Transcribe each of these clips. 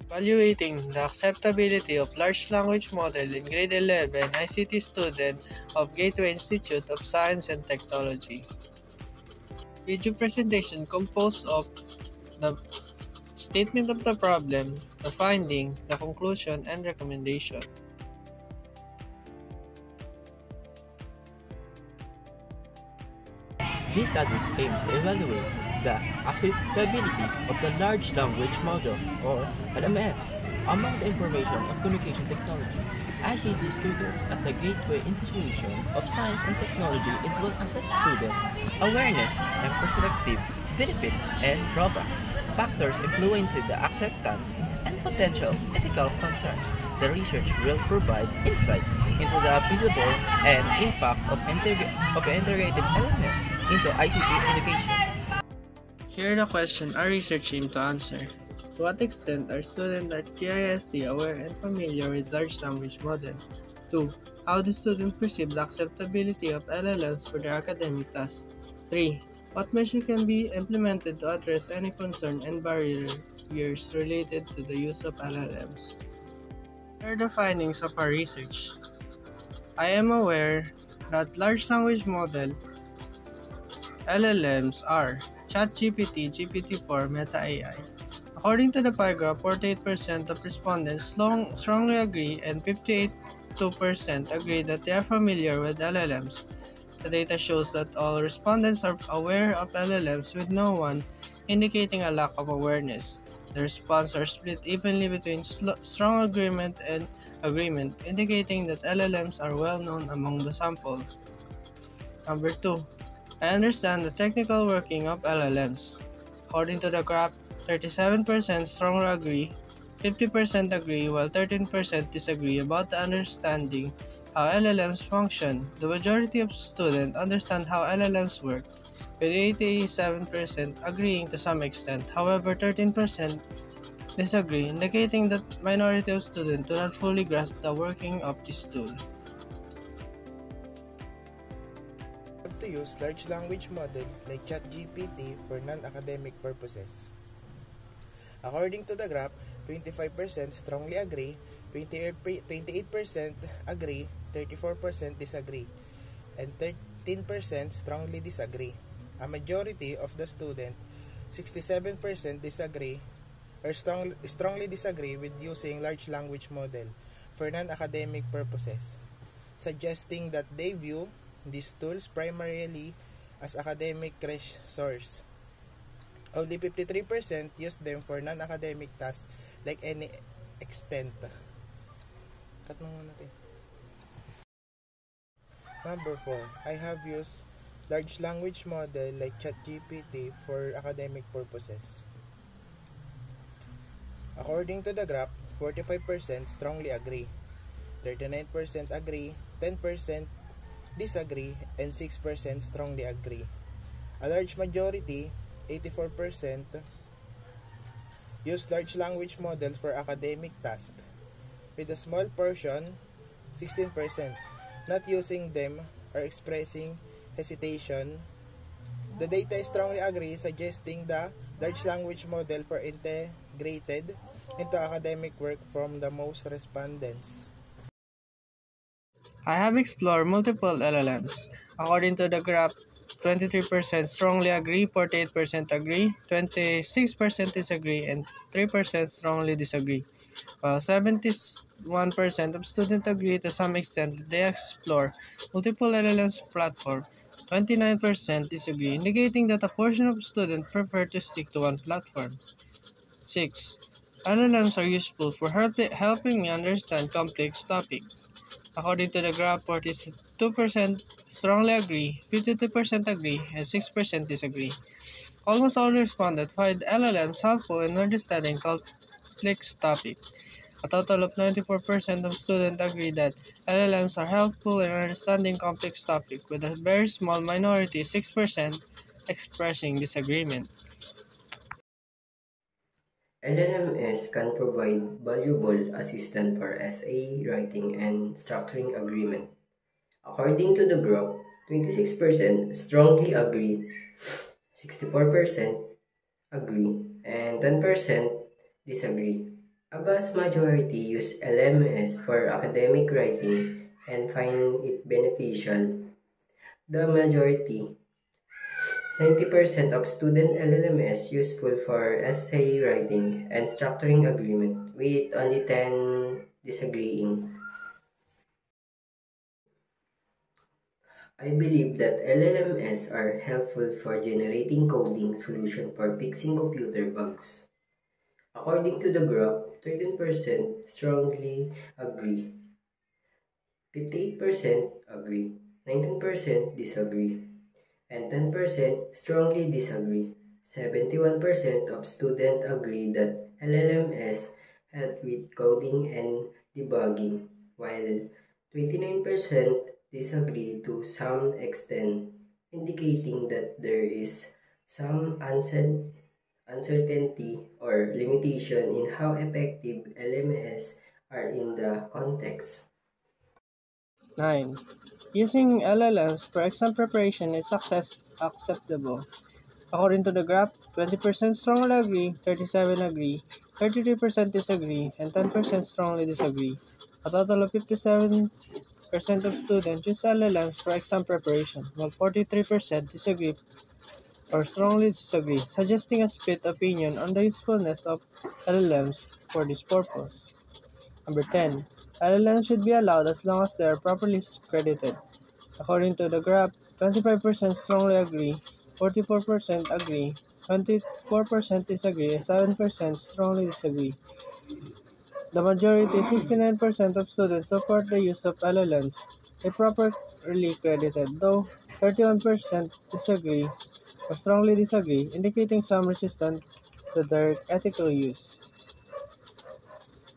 Evaluating the acceptability of large language model in grade 11 ICT student of Gateway Institute of Science and Technology. Video presentation composed of the statement of the problem, the finding, the conclusion, and recommendation. This study aims to evaluate the acceptability of the large language model, or LMS, among the information of communication technology. ICT students at the Gateway Institution of Science and Technology, it will assess students' awareness and perspective, benefits and drawbacks, factors influencing the acceptance, and potential ethical concerns. The research will provide insight into the visible and impact of integrated elements into ICT education. Here the question our research aim to answer. To what extent are students at GIST aware and familiar with large language model? 2. How do students perceive the acceptability of LLMs for their academic tasks? 3. What measure can be implemented to address any concern and barriers related to the use of LLMs? Here are the findings of our research. I am aware that large language model LLMs are ChatGPT, GPT-4, Meta AI. According to the pie graph, 48% of respondents strongly agree and 58% agree that they are familiar with LLMs. The data shows that all respondents are aware of LLMs with no one indicating a lack of awareness. The responses are split evenly between strong agreement and agreement, indicating that LLMs are well known among the sample. Number 2. I understand the technical working of LLMs. According to the graph, 37% strongly agree, 50% agree, while 13% disagree about the understanding how LLMs function. The majority of students understand how LLMs work, with 87% agreeing to some extent. However, 13% disagree, indicating that minority of students do not fully grasp the working of this tool. To use large language model like ChatGPT for non-academic purposes. According to the graph, 25% strongly agree, 28% agree, 34% disagree, and 13% strongly disagree. A majority of the student, 67% disagree or strongly disagree with using large language model for non-academic purposes, suggesting that they view these tools primarily as academic resource. Only 53% use them for non-academic tasks like any extent. Cut mo muna natin. Number 4. I have used large language model like ChatGPT for academic purposes. According to the graph, 45% strongly agree, 39% agree, 10% disagree, and 6% strongly agree. A large majority, 84%, use large language models for academic tasks, with a small portion, 16%, not using them or expressing hesitation. The data strongly agree, suggesting the large language model for integrated into academic work from the most respondents. I have explored multiple LLMs. According to the graph, 23% strongly agree, 48% agree, 26% disagree, and 3% strongly disagree. While 71% of students agree to some extent that they explore multiple LLMs platform, 29% disagree, indicating that a portion of students prefer to stick to one platform. 6. LLMs are useful for helping me understand complex topics. According to the graph, 42% strongly agree, 52% agree, and 6% disagree. Almost all responded find LLMs helpful in understanding complex topics. A total of 94% of students agree that LLMs are helpful in understanding complex topics, with a very small minority, 6%, expressing disagreement. LLMs can provide valuable assistance for essay writing and structuring agreement. According to the group, 26% strongly agree, 64% agree, and 10% disagree. A vast majority use LMS for academic writing and find it beneficial. The majority, 90% of student LLMs useful for essay writing and structuring agreement, with only 10 disagreeing. I believe that LLMs are helpful for generating coding solution for fixing computer bugs. According to the graph, 13% strongly agree, 58% agree, 19% disagree, and 10% strongly disagree. 71% of students agree that LLMs help with coding and debugging, while 29% disagree to some extent, indicating that there is some uncertainty or limitation in how effective LMS are in the context. 9. Using LLMs for exam preparation is acceptable. According to the graph, 20% strongly agree, 37 agree, 33% disagree, and 10% strongly disagree. A total of 57% of students use LLMs for exam preparation, while 43% disagree or strongly disagree, suggesting a split opinion on the usefulness of LLMs for this purpose. Number 10. LLMs should be allowed as long as they are properly credited. According to the graph, 25% strongly agree, 44% agree, 24% disagree, and 7% strongly disagree. The majority, 69% of students, support the use of LLMs if properly credited, though 31% disagree or strongly disagree, indicating some resistance to their ethical use.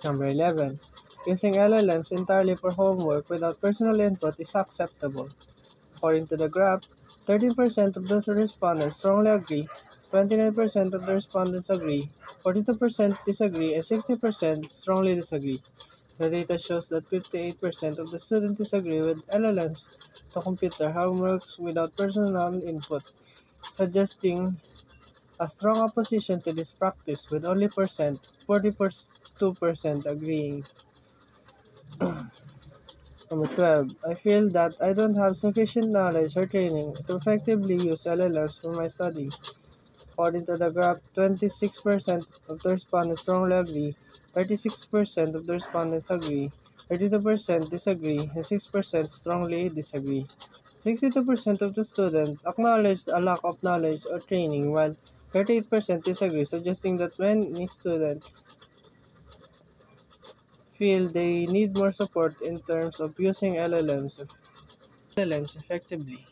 Number 11. Using LLMs entirely for homework without personal input is acceptable. According to the graph, 13% of the respondents strongly agree, 29% of the respondents agree, 42% disagree, and 60% strongly disagree. The data shows that 58% of the students disagree with LLMs to computer homeworks without personal input, suggesting a strong opposition to this practice, with only 42% agreeing. Number 12. I feel that I don't have sufficient knowledge or training to effectively use LLMs for my study. According to the graph, 26% of the respondents strongly agree, 36% of the respondents agree, 32% disagree, and 6% strongly disagree. 62% of the students acknowledge a lack of knowledge or training, while 38% disagree, suggesting that many students feel they need more support in terms of using LLMs effectively.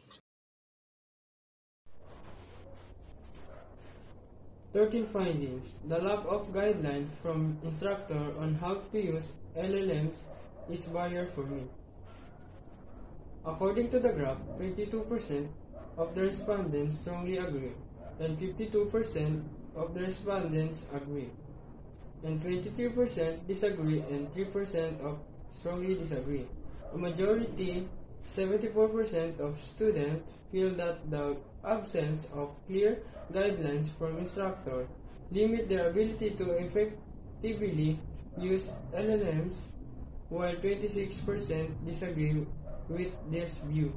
13 findings. The lack of guidelines from instructor on how to use LLMs is barrier for me. According to the graph, 22% of the respondents strongly agree, and 52% of the respondents agree, and 23% disagree, and 3% of strongly disagree. A majority, 74% of students feel that the absence of clear guidelines from instructor limit their ability to effectively use LLMs, while 26% disagree with this view.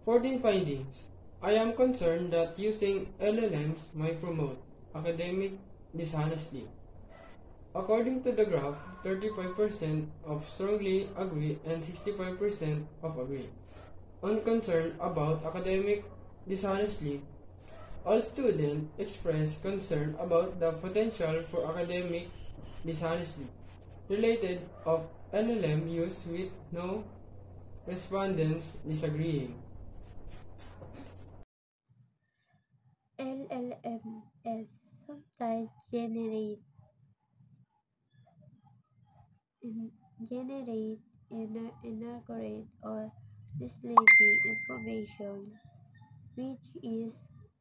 14 findings. I am concerned that using LLMs might promote academic dishonesty. According to the graph, 35% of strongly agree and 65% of agree. On concern about academic dishonesty, all students express concern about the potential for academic dishonesty related of LLM use, with no respondents disagreeing. LLMs sometimes generate inaccurate or misleading information, which is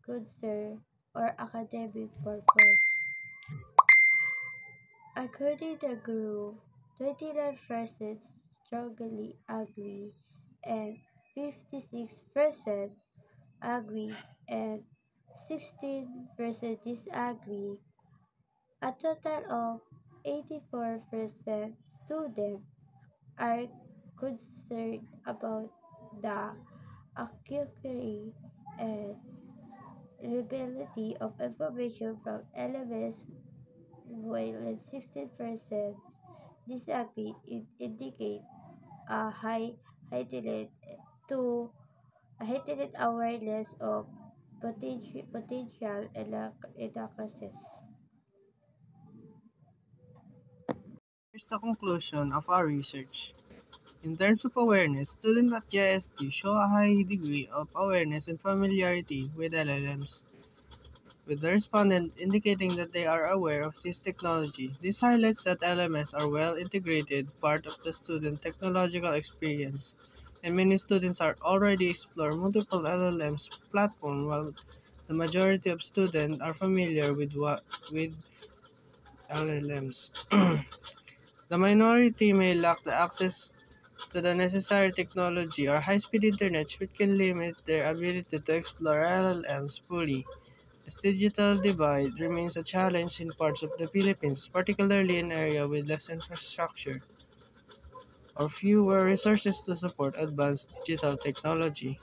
concern or academic purpose. According to the group, 29% strongly agree and 56% agree, and 16% disagree. A total of 84% students are concerned about the accuracy and reliability of information from LMS, while 16% disagree. It indicates a heightened to a heightened awareness of potential inaccuracies. Here's the conclusion of our research. In terms of awareness, students at GIST show a high degree of awareness and familiarity with LLMs, with the respondent indicating that they are aware of this technology. This highlights that LMS are well integrated part of the student technological experience, and many students are already explore multiple LLMs platform while the majority of students are familiar with LLMs. The minority may lack the access to the necessary technology or high-speed internet which can limit their ability to explore LLMs fully. This digital divide remains a challenge in parts of the Philippines, particularly in areas with less infrastructure or fewer resources to support advanced digital technology.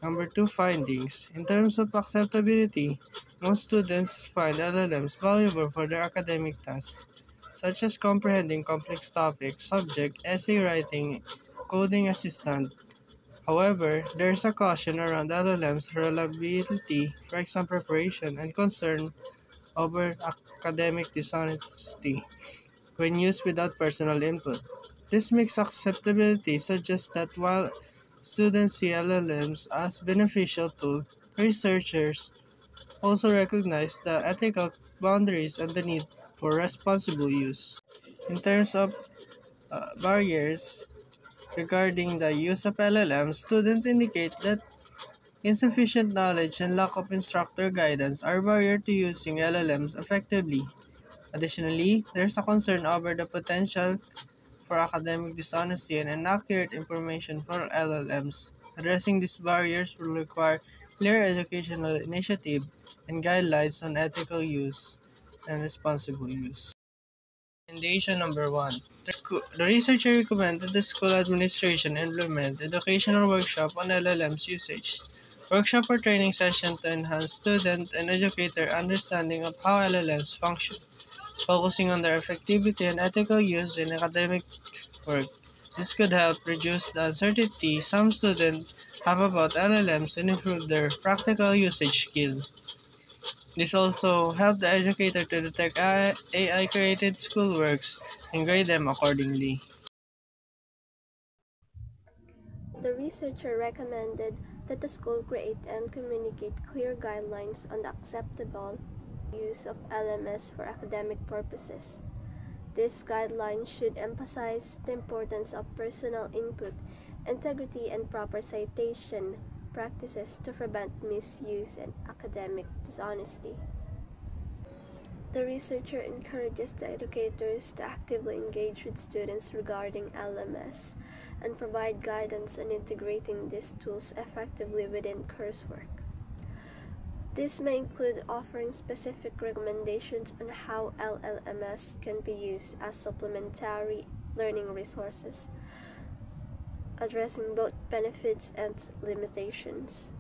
Number 2 findings. In terms of acceptability, most students find LLMs valuable for their academic tasks, such as comprehending complex topics, subject, essay writing, coding assistant. However, there is a caution around LLM's reliability for exam preparation and concern over academic dishonesty when used without personal input. This mixed acceptability suggests that while students see LLMs as beneficial tools, researchers also recognize the ethical boundaries and the need for responsible use. In terms of barriers regarding the use of LLMs, students indicate that insufficient knowledge and lack of instructor guidance are barriers to using LLMs effectively. Additionally, there's a concern over the potential for academic dishonesty and inaccurate information for LLMs. Addressing these barriers will require clear educational initiative and guidelines on ethical use and responsible use. Recommendation number 1. The researcher recommended the school administration implement educational workshop on LLMs usage. Workshop or training session to enhance student and educator understanding of how LLMs function, focusing on their effectivity and ethical use in academic work. This could help reduce the uncertainty some students have about LLMs and improve their practical usage skill. This also helped the educator to detect AI-created schoolworks and grade them accordingly. The researcher recommended that the school create and communicate clear guidelines on the acceptable use of LMS for academic purposes. These guidelines should emphasize the importance of personal input, integrity, and proper citation practices to prevent misuse and academic dishonesty. The researcher encourages the educators to actively engage with students regarding LMS and provide guidance on integrating these tools effectively within coursework. This may include offering specific recommendations on how LLMS can be used as supplementary learning resources, addressing both benefits and limitations.